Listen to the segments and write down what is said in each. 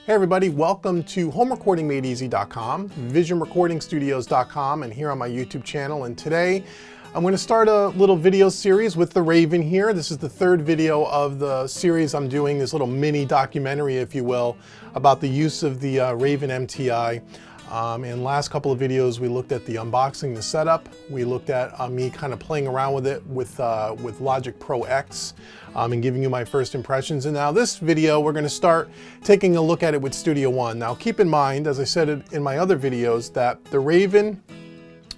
Hey everybody, welcome to homerecordingmadeeasy.com, visionrecordingstudios.com, and here on my YouTube channel. And today I'm going to start a little video series with the Raven here. This is the third video of the series I'm doing, this little mini documentary, if you will, about the use of the Raven MTI. In the last couple of videos, we looked at the unboxing, the setup. We looked at me kind of playing around with it with Logic Pro X and giving you my first impressions. And now this video, we're going to start taking a look at it with Studio One. Now keep in mind, as I said in my other videos, that the Raven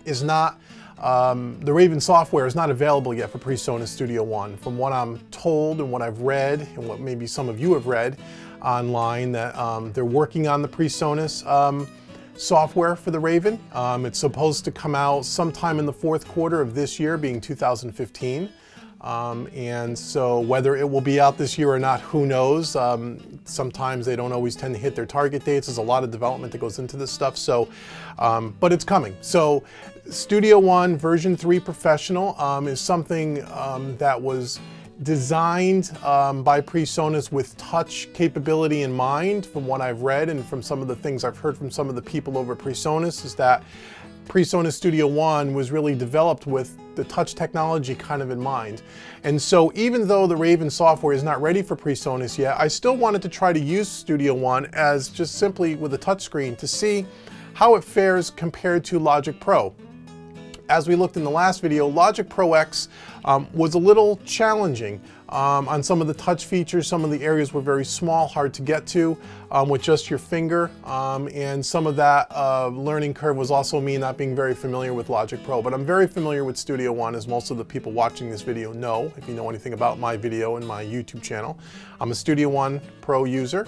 is not, the Raven software is not available yet for Presonus Studio One. From what I'm told and what I've read, and what maybe some of you have read online, that they're working on the Presonus software for the Raven. It's supposed to come out sometime in the fourth quarter of this year, being 2015. And so whether it will be out this year or not, who knows? Sometimes they don't always tend to hit their target dates. There's a lot of development that goes into this stuff. So, but it's coming. So Studio One version 3 Professional is something that was designed by Presonus with touch capability in mind. From what I've read and from some of the things I've heard from some of the people over at Presonus, is that Presonus Studio One was really developed with the touch technology kind of in mind. And so even though the Raven software is not ready for Presonus yet, I still wanted to try to use Studio One as just simply with a touch screen to see how it fares compared to Logic Pro. As we looked in the last video, Logic Pro X was a little challenging on some of the touch features. Some of the areas were very small, hard to get to with just your finger. And some of that learning curve was also me not being very familiar with Logic Pro. But I'm very familiar with Studio One, as most of the people watching this video know, if you know anything about my video and my YouTube channel. I'm a Studio One Pro user.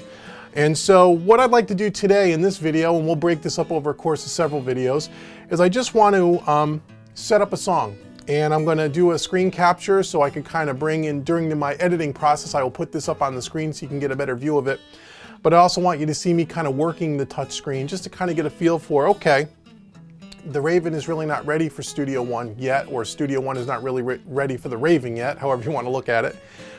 And so what I'd like to do today in this video, and we'll break this up over a course of several videos, is I just want to set up a song. And I'm going to do a screen capture so I can kind of bring in, during my editing process, I will put this up on the screen so you can get a better view of it. But I also want you to see me kind of working the touch screen just to kind of get a feel for, okay, the Raven is really not ready for Studio One yet, or Studio One is not really ready for the Raven yet, however you want to look at it.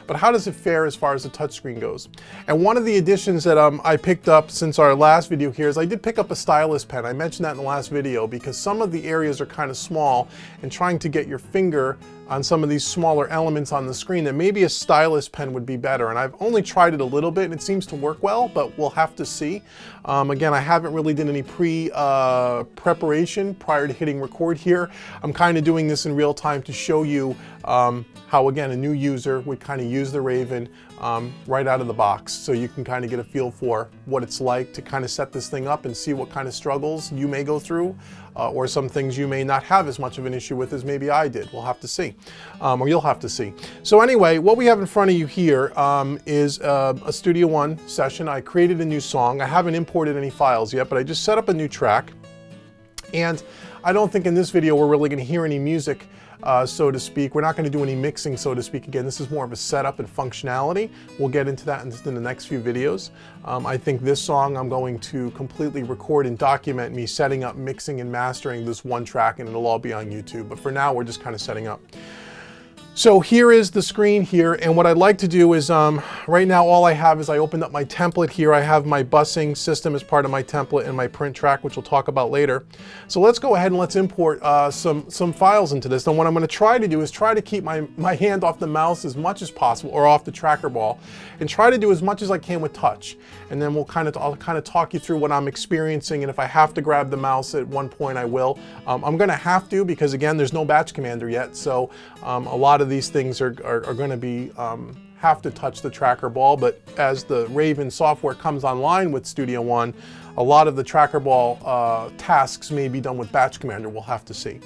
But how does it fare as far as the touchscreen goes? And one of the additions that I picked up since our last video here is I did pick up a stylus pen. I mentioned that in the last video because some of the areas are kind of small, and trying to get your finger on some of these smaller elements on the screen, that maybe a stylus pen would be better. And I've only tried it a little bit and it seems to work well, but we'll have to see. Again, I haven't really done any preparation prior to hitting record here. I'm kind of doing this in real time to show you how, again, a new user would kind of use the Raven right out of the box. So you can kind of get a feel for what it's like to kind of set this thing up and see what kind of struggles you may go through, or some things you may not have as much of an issue with as maybe I did. We'll have to see, or you'll have to see. So anyway, what we have in front of you here is a Studio One session. I created a new song. I haven't imported any files yet, but I just set up a new track. And I don't think in this video we're really going to hear any music, so to speak. We're not going to do any mixing, so to speak. Again, this is more of a setup and functionality. We'll get into that in the next few videos. I think this song I'm going to completely record and document me setting up, mixing, and mastering this one track, and it'll all be on YouTube. But for now, we're just kind of setting up. So here is the screen here, and what I'd like to do is, right now all I have is I opened up my template here. I have my busing system as part of my template and my print track, which we'll talk about later. So let's go ahead and let's import some files into this. And what I'm going to try to do is try to keep my hand off the mouse as much as possible, or off the tracker ball, and try to do as much as I can with touch. And then I'll kind of talk you through what I'm experiencing, and if I have to grab the mouse at one point, I will. I'm going to have to, because again, there's no batch commander yet, so a lot of these things are going to be have to touch the tracker ball. But as the Raven software comes online with Studio One, a lot of the tracker ball tasks may be done with batch commander. We'll have to see.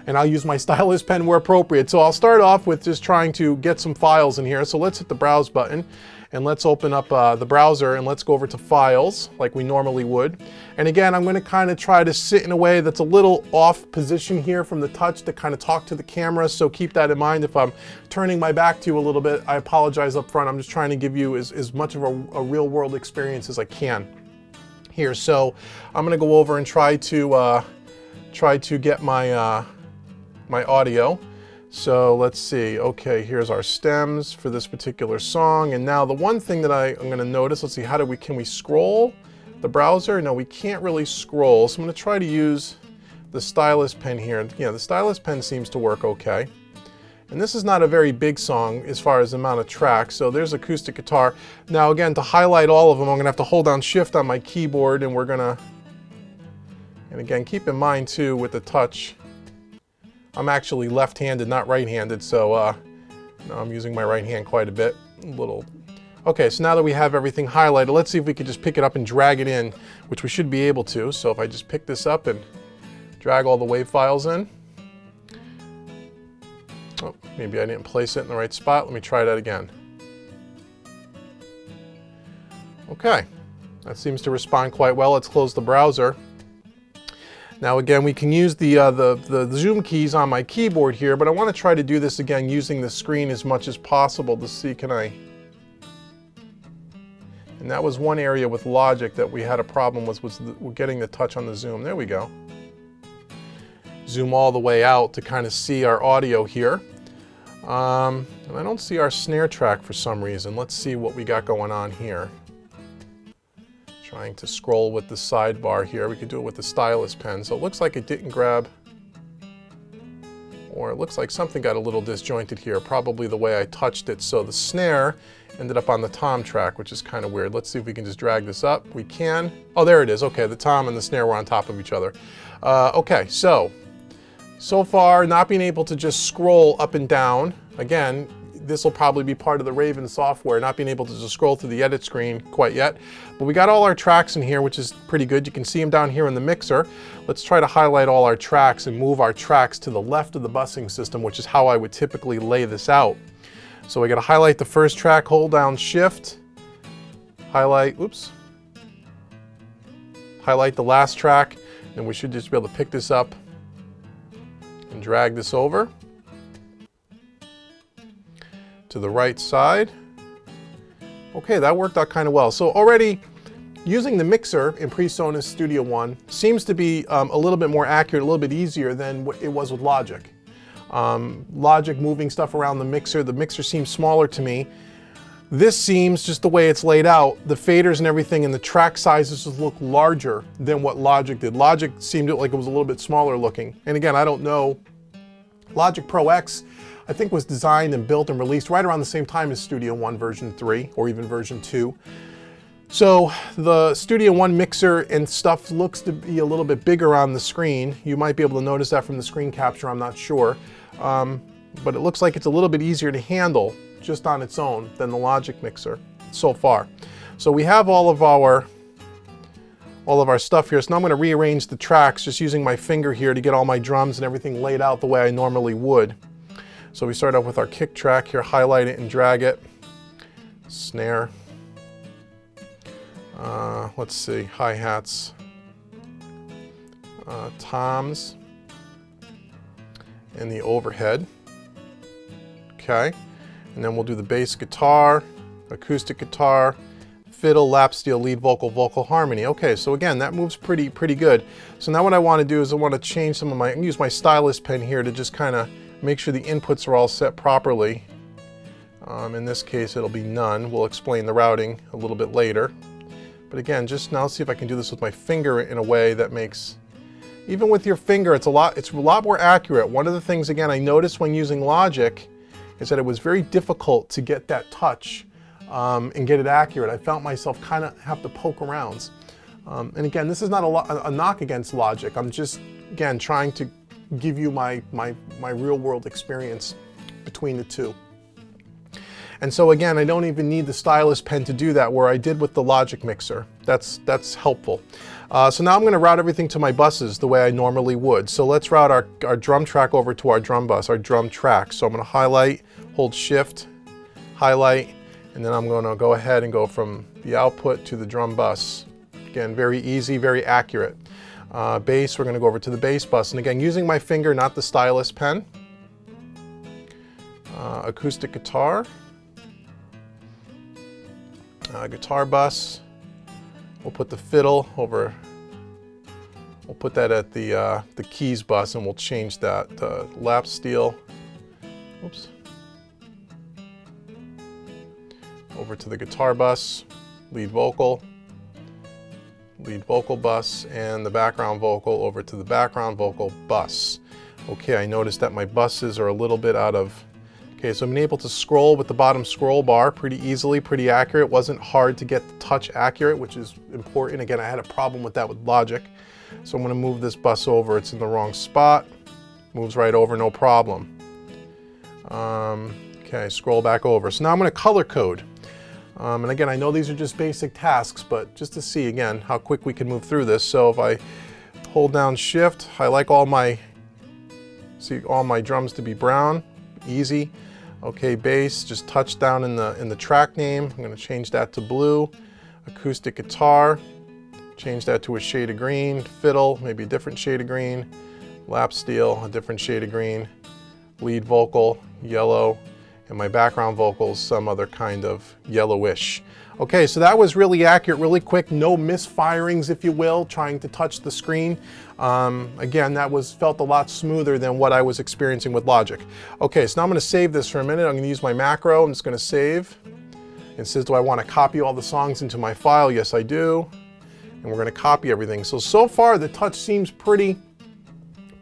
And I'll use my stylus pen where appropriate. So I'll start off with just trying to get some files in here. So let's hit the browse button. And let's open up the browser and let's go over to files like we normally would. And again, I'm going to kind of try to sit in a way that's a little off position here from the touch to kind of talk to the camera. So keep that in mind. If I'm turning my back to you a little bit, I apologize up front. I'm just trying to give you as much of a real world experience as I can here. So I'm going to go over and try to get my my audio. So let's see, okay, here's our stems for this particular song. And now the one thing that I'm gonna notice, let's see, can we scroll the browser? No, we can't really scroll. So I'm gonna try to use the stylus pen here. Yeah, the stylus pen seems to work okay. And this is not a very big song as far as the amount of tracks. So there's acoustic guitar. Now again, to highlight all of them, I'm gonna have to hold down Shift on my keyboard, and and again, keep in mind too with the touch, I'm actually left-handed, not right-handed, so no, I'm using my right hand quite a bit. Okay, so now that we have everything highlighted, let's see if we could just pick it up and drag it in, which we should be able to. So if I just pick this up and drag all the WAV files in. Oh, maybe I didn't place it in the right spot. Let me try that again. Okay, that seems to respond quite well. Let's close the browser. Now again, we can use the zoom keys on my keyboard here, but I want to try to do this again using the screen as much as possible to see, and that was one area with Logic that we had a problem with, was getting the touch on the zoom. There we go. Zoom all the way out to kind of see our audio here. And I don't see our snare track for some reason. Let's see what we got going on here. Trying to scroll with the sidebar here. We could do it with the stylus pen. So it looks like it didn't grab, or it looks like something got a little disjointed here, probably the way I touched it. So the snare ended up on the tom track, which is kind of weird. Let's see if we can just drag this up. We can. Oh, there it is. Okay, the tom and the snare were on top of each other. Okay, so far not being able to just scroll up and down. Again, this will probably be part of the Raven software, not being able to just scroll through the edit screen quite yet. But we got all our tracks in here, which is pretty good. You can see them down here in the mixer. Let's try to highlight all our tracks and move our tracks to the left of the busing system, which is how I would typically lay this out. So we got to highlight the first track, hold down Shift, highlight the last track, and we should just be able to pick this up and drag this over to the right side. Okay, that worked out kind of well. So already using the mixer in Presonus Studio One seems to be a little bit more accurate, a little bit easier than what it was with Logic. Logic moving stuff around the mixer seems smaller to me. This seems, just the way it's laid out, the faders and everything and the track sizes just look larger than what Logic did. Logic seemed like it was a little bit smaller looking. And again, I don't know. Logic Pro X, I think, was designed and built and released right around the same time as Studio One version 3 or even version 2. So the Studio One mixer and stuff looks to be a little bit bigger on the screen. You might be able to notice that from the screen capture, I'm not sure. But it looks like it's a little bit easier to handle just on its own than the Logic mixer so far. So we have all of our stuff here. So now I'm going to rearrange the tracks just using my finger here to get all my drums and everything laid out the way I normally would. So we start off with our kick track here, highlight it and drag it. Snare. Let's see, hi-hats. Toms. And the overhead. Okay. And then we'll do the bass guitar, acoustic guitar, fiddle, lap steel, lead vocal, vocal harmony. Okay, so again, that moves pretty good. So now what I want to do is I want to change some of my, I'm going to use my stylus pen here to just kind of make sure the inputs are all set properly. In this case, it'll be none. We'll explain the routing a little bit later. But again, just now see if I can do this with my finger in a way that makes, even with your finger, it's a lot more accurate. One of the things, again, I noticed when using Logic is that it was very difficult to get that touch and get it accurate. I felt myself kind of have to poke around. And again, this is not a knock against Logic. I'm just, again, trying to give you my real world experience between the two. And so again, I don't even need the stylus pen to do that, where I did with the Logic mixer. That's helpful. So now I'm going to route everything to my buses the way I normally would. So let's route our drum track over to our drum bus, our drum track. So I'm going to highlight, hold Shift, highlight, and then I'm going to go ahead and go from the output to the drum bus. Again, very easy, very accurate. Bass, we're going to go over to the bass bus. And again, using my finger, not the stylus pen. Acoustic guitar. Guitar bus. We'll put the fiddle over. We'll put that at the keys bus, and we'll change that to lap steel, Oops. Over to the guitar bus, lead vocal bus, and the background vocal over to the background vocal bus. Okay, I noticed that my buses are a little bit out of... Okay, so I'm able to scroll with the bottom scroll bar pretty easily, pretty accurate. It wasn't hard to get the touch accurate, which is important. Again, I had a problem with that with Logic. So I'm gonna move this bus over. It's in the wrong spot. Moves right over, no problem. Okay, scroll back over. So now I'm gonna color code. And again, I know these are just basic tasks, but just to see again how quick we can move through this. So if I hold down Shift, I like all my drums to be brown, easy. Okay, bass, just touch down in the track name. I'm gonna change that to blue. Acoustic guitar, change that to a shade of green. Fiddle, maybe a different shade of green. Lap steel, a different shade of green. Lead vocal, yellow. And my background vocals, some other kind of yellowish. Okay, so that was really accurate, really quick, no misfirings, if you will, trying to touch the screen. Again, that felt a lot smoother than what I was experiencing with Logic. Okay, so now I'm gonna save this for a minute. I'm gonna use my macro. I'm just gonna save. It says, do I wanna copy all the songs into my file? Yes, I do. And we're gonna copy everything. So far, the touch seems pretty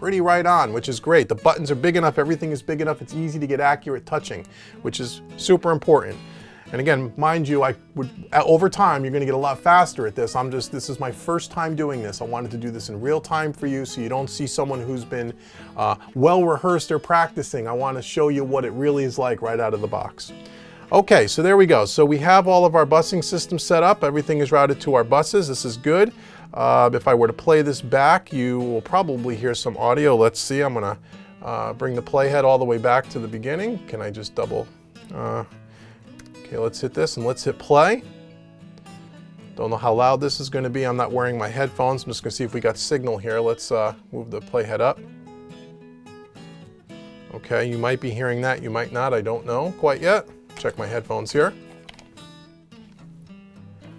right on, which is great. The buttons are big enough, everything is big enough, it's easy to get accurate touching, which is super important. And again, mind you, over time, you're gonna get a lot faster at this. This is my first time doing this. I wanted to do this in real time for you so you don't see someone who's been well rehearsed or practicing. I wanna show you what it really is like right out of the box. Okay, so there we go. So we have all of our busing systems set up. Everything is routed to our buses. This is good. If I were to play this back, you will probably hear some audio. Let's see, I'm gonna bring the playhead all the way back to the beginning. Can I just double? Okay, let's hit this and let's hit play. Don't know how loud this is gonna be. I'm not wearing my headphones. I'm just gonna see if we got signal here. Let's move the playhead up. Okay, you might be hearing that, you might not, I don't know quite yet. Check my headphones here.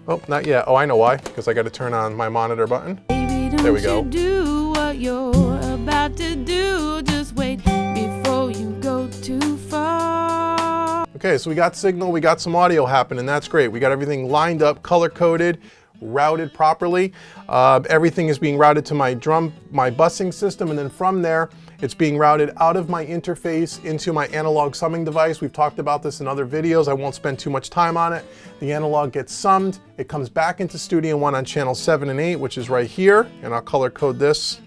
Oh, not yet. Oh, I know why, because I got to turn on my monitor button. Baby, there we go. Do what you're about to do. Just wait before you go too far. Okay, so we got signal, we got some audio happening. That's great. We got everything lined up, color-coded, routed properly. Everything is being routed to my busing system, and then from there, it's being routed out of my interface into my analog summing device. We've talked about this in other videos. I won't spend too much time on it. The analog gets summed. It comes back into Studio One on channel 7 and 8, which is right here. And I'll color code this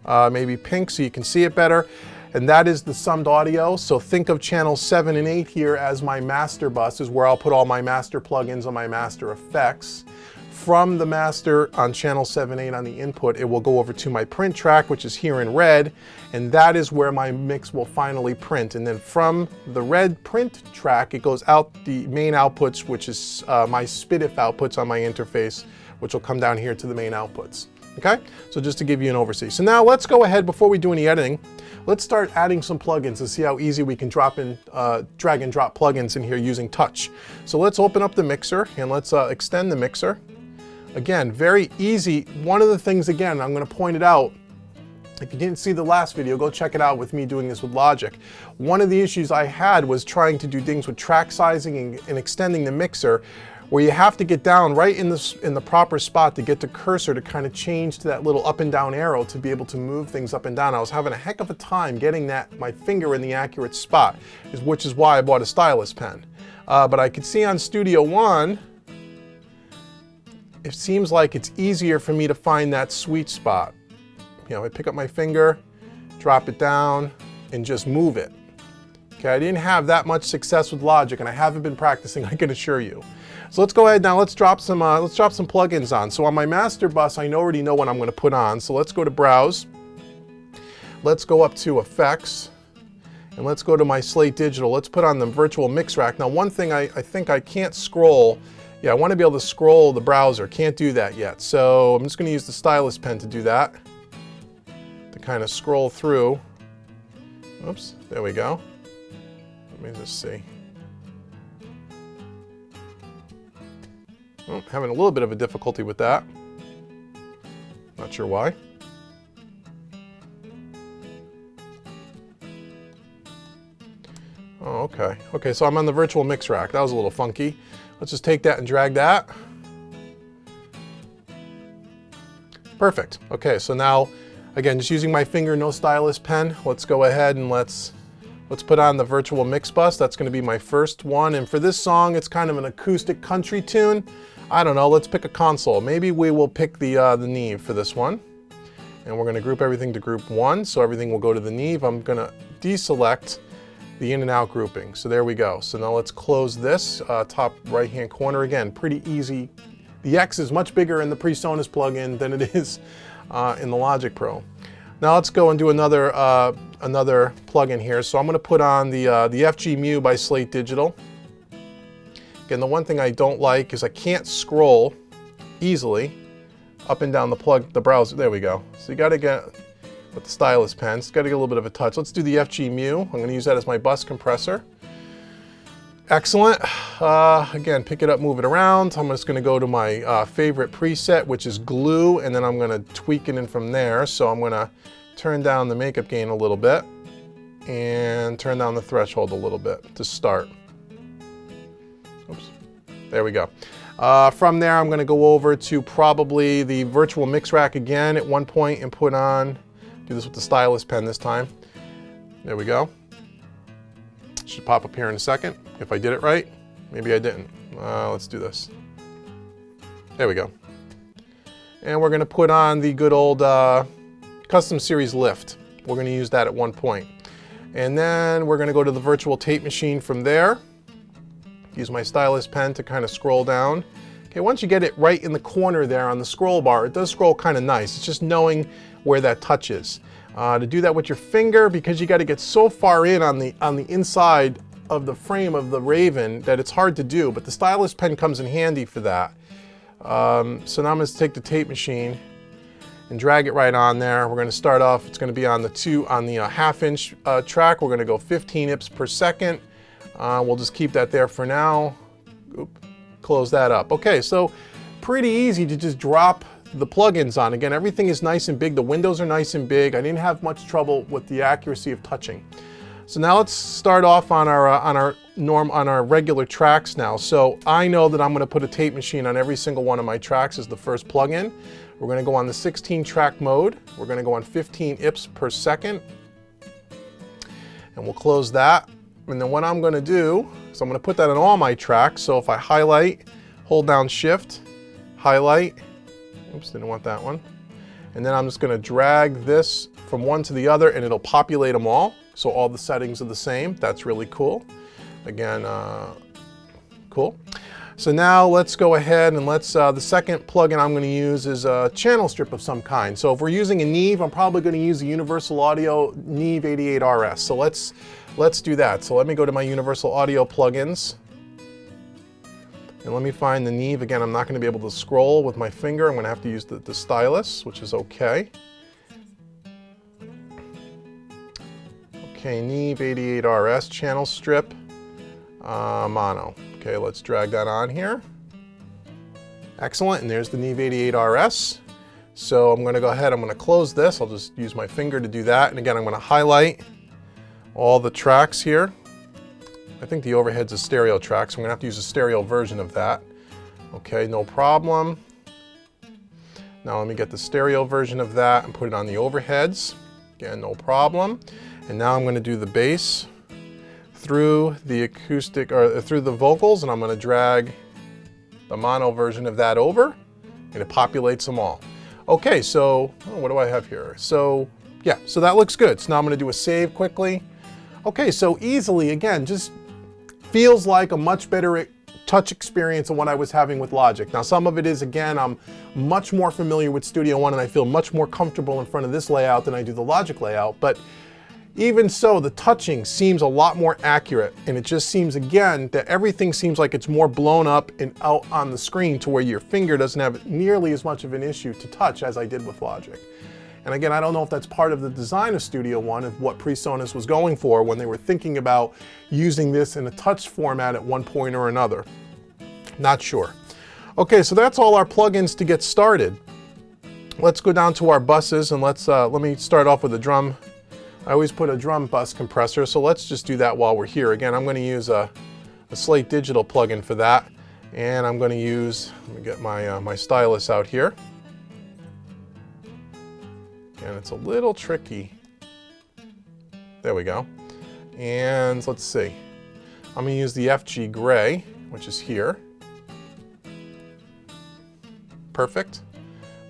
maybe pink so you can see it better. And that is the summed audio. So think of channels 7 and 8 here as my master bus, is where I'll put all my master plugins on my master effects. From the master on channel 7, 8 on the input, it will go over to my print track, which is here in red, and that is where my mix will finally print. And then from the red print track, it goes out the main outputs, which is my SPDIF outputs on my interface, which will come down here to the main outputs. Okay, so just to give you an overview. So now let's go ahead, before we do any editing, let's start adding some plugins and see how easy we can drag and drop plugins in here using touch. So let's open up the mixer and let's extend the mixer. Again, very easy. One of the things, again, I'm going to point it out. If you didn't see the last video, go check it out with me doing this with Logic. One of the issues I had was trying to do things with track sizing and extending the mixer, where you have to get down right in the proper spot to get the cursor to kind of change to that little up and down arrow to be able to move things up and down. I was having a heck of a time getting my finger in the accurate spot, which is why I bought a stylus pen. But I could see on Studio One, it seems like it's easier for me to find that sweet spot. You know, I pick up my finger, drop it down, and just move it. Okay, I didn't have that much success with Logic, and I haven't been practicing, I can assure you. So let's go ahead now, let's drop some plugins on. So on my master bus, I already know what I'm going to put on. So let's go to Browse. Let's go up to Effects, and let's go to my Slate Digital. Let's put on the virtual mix rack. Now, one thing I think I can't scroll. Yeah, I want to be able to scroll the browser. Can't do that yet. So I'm just going to use the stylus pen to do that. To kind of scroll through. Oops, there we go. Let me just see. Oh, having a little bit of a difficulty with that. Not sure why. Oh, okay. Okay, so I'm on the virtual mix rack. That was a little funky. Let's just take that and drag that. Perfect. Okay, so now, again, just using my finger, no stylus pen, let's go ahead and let's put on the virtual mix bus. That's going to be my first one. And for this song, it's kind of an acoustic country tune. I don't know, let's pick a console. Maybe we will pick the Neve for this one. And we're going to group everything to group 1, so everything will go to the Neve. I'm going to deselect the in and out grouping. So there we go. So now let's close this top right hand corner. Again, pretty easy. The X is much bigger in the Presonus plugin than it is in the Logic Pro. Now let's go and do another plugin here. So I'm going to put on the FGMU by Slate Digital. Again, the one thing I don't like is I can't scroll easily up and down the browser. There we go. So you got to get, with the stylus pen, it's got to get a little bit of a touch. Let's do the FGMU. I'm going to use that as my bus compressor. Excellent. Again, pick it up, move it around. I'm just going to go to my favorite preset, which is glue, and then I'm going to tweak it in from there. So I'm going to turn down the makeup gain a little bit and turn down the threshold a little bit to start. Oops. There we go. From there, I'm going to go over to probably the virtual mix rack again at one point and put on, do this with the stylus pen this time. There we go. Should pop up here in a second if I did it right. Maybe I didn't. Let's do this. There we go. And we're going to put on the good old custom series lift. We're going to use that at one point. And then we're going to go to the virtual tape machine from there. Use my stylus pen to kind of scroll down. Okay, once you get it right in the corner there on the scroll bar, it does scroll kind of nice. It's just knowing where that touches. To do that with your finger, because you got to get so far in on the inside of the frame of the Raven that it's hard to do, but the stylus pen comes in handy for that. So now I'm going to take the tape machine and drag it right on there. We're going to start off, it's going to be on the half-inch track. We're going to go 15 IPS per second. We'll just keep that there for now. Oop, close that up. Okay, so pretty easy to just drop the plugins on. Again, everything is nice and big. The windows are nice and big. I didn't have much trouble with the accuracy of touching. So now let's start off on our regular tracks now. So I know that I'm going to put a tape machine on every single one of my tracks as the first plugin. We're going to go on the 16 track mode. We're going to go on 15 IPS per second. And we'll close that. And then what I'm going to do is I'm going to put that on all my tracks. So if I highlight, hold down Shift, highlight, oops, didn't want that one. And then I'm just going to drag this from one to the other and it'll populate them all. So all the settings are the same. That's really cool. Again, cool. So now let's go ahead and the second plugin I'm going to use is a channel strip of some kind. So if we're using a Neve, I'm probably going to use the Universal Audio Neve 88RS. So let's do that. So let me go to my Universal Audio plugins. And let me find the Neve. Again, I'm not going to be able to scroll with my finger. I'm going to have to use the stylus, which is okay. Okay, Neve 88RS channel strip, mono. Okay, let's drag that on here. Excellent, and there's the Neve 88RS. So I'm going to go ahead, I'm going to close this. I'll just use my finger to do that. And again, I'm going to highlight all the tracks here. I think the overhead's a stereo track, so I'm going to have to use a stereo version of that. Okay, no problem. Now let me get the stereo version of that and put it on the overheads. Again, no problem. And now I'm going to do the bass through the acoustic, or through the vocals, and I'm going to drag the mono version of that over, and it populates them all. Okay, so what do I have here? So yeah, so that looks good. So now I'm going to do a save quickly. Okay, so easily, again, just feels like a much better touch experience than what I was having with Logic. Now some of it is, again, I'm much more familiar with Studio One and I feel much more comfortable in front of this layout than I do the Logic layout, but even so, the touching seems a lot more accurate, and it just seems, again, that everything seems like it's more blown up and out on the screen to where your finger doesn't have nearly as much of an issue to touch as I did with Logic. And again, I don't know if that's part of the design of Studio One, of what Presonus was going for when they were thinking about using this in a touch format at one point or another. Not sure. Okay, so that's all our plugins to get started. Let's go down to our buses and let me start off with a drum I always put a drum bus compressor, so let's just do that while we're here. Again, I'm going to use a Slate digital plugin for that, and I'm going to use, let me get my, my stylus out here. And it's a little tricky. There we go. And let's see. I'm going to use the FG gray, which is here. Perfect.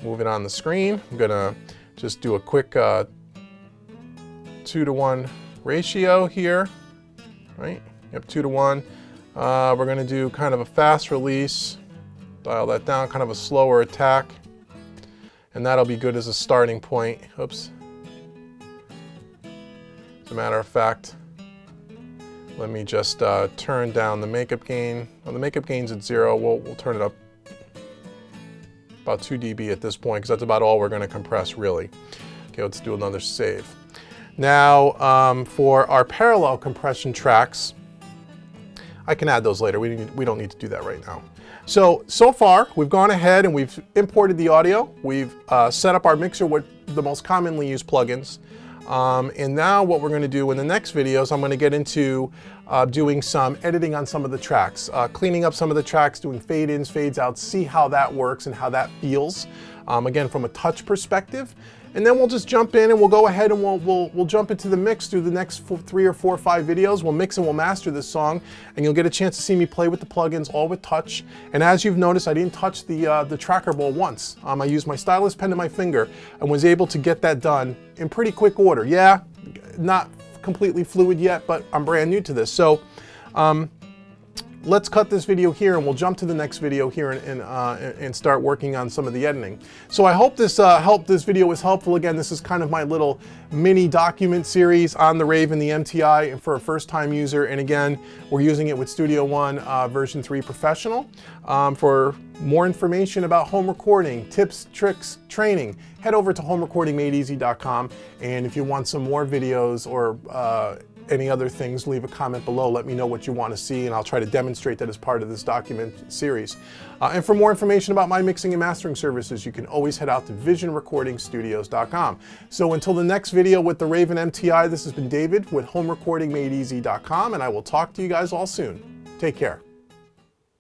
Move it on the screen. I'm going to just do a quick 2-to-1 ratio here. Right? Yep, 2-to-1. We're going to do kind of a fast release. Dial that down, kind of a slower attack. And that'll be good as a starting point. Oops. As a matter of fact, let me just turn down the makeup gain. Well, the makeup gain's at 0. We'll turn it up about 2 dB at this point, because that's about all we're going to compress, really. Okay, let's do another save. Now, for our parallel compression tracks, I can add those later. We don't need to do that right now. So far, we've gone ahead and we've imported the audio. We've set up our mixer with the most commonly used plugins. And now what we're going to do in the next videos, I'm going to get into doing some editing on some of the tracks, cleaning up some of the tracks, doing fade-ins, fades-outs, see how that works and how that feels, again, from a touch perspective. And then we'll just jump in and we'll go ahead and we'll jump into the mix through the next 3 or 4 or 5 videos. We'll mix and we'll master this song, and you'll get a chance to see me play with the plugins, all with touch. And as you've noticed, I didn't touch the tracker ball once. I used my stylus pen to my finger and was able to get that done in pretty quick order. Yeah, not completely fluid yet, but I'm brand new to this. So let's cut this video here and we'll jump to the next video here and start working on some of the editing. So I hope this video was helpful. Again, this is kind of my little mini document series on the Raven, the MTI, and for a first-time user. And again, we're using it with Studio One version 3 Professional. For more information about home recording, tips, tricks, training, head over to homerecordingmadeeasy.com. And if you want some more videos or any other things, leave a comment below. Let me know what you want to see, and I'll try to demonstrate that as part of this document series. And for more information about my mixing and mastering services, you can always head out to visionrecordingstudios.com. So until the next video with the Raven MTI, this has been David with homerecordingmadeeasy.com, and I will talk to you guys all soon. Take care.